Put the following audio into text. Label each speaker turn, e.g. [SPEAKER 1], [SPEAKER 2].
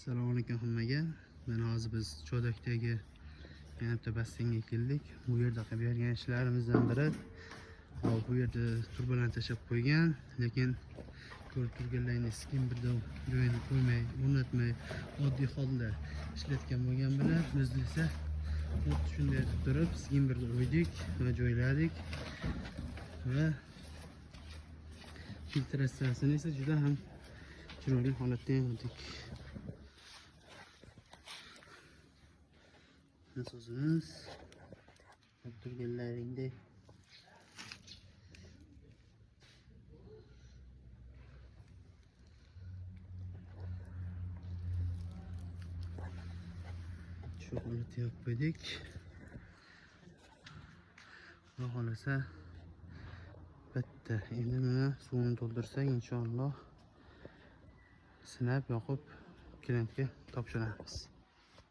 [SPEAKER 1] Assalomu alaykum hammaga. Mana hozir biz Chodakdagi yana basseynga keldik. Bu yerda qilib bergan ishlarimizdan biri bu yerda turbalarni tashlab qo'ygan, lekin ko'rib turganlaringiz skimberda joyini qo'ymay, o'rnatmay oddiy holda ishlatgan bo'lgan bilan biz esa xuddi shunday qilib turib skimberda o'ydik va joyladik va filtratsiyasini esa juda ham chiroyli holatda yapdik. Nasılsınız? Turgenlerinde şu halatı yapıyorduk. Bu halasa bitti. Endi mana suvini to'ldirsak inshaalloh sinab yoqib klientga topshiramiz.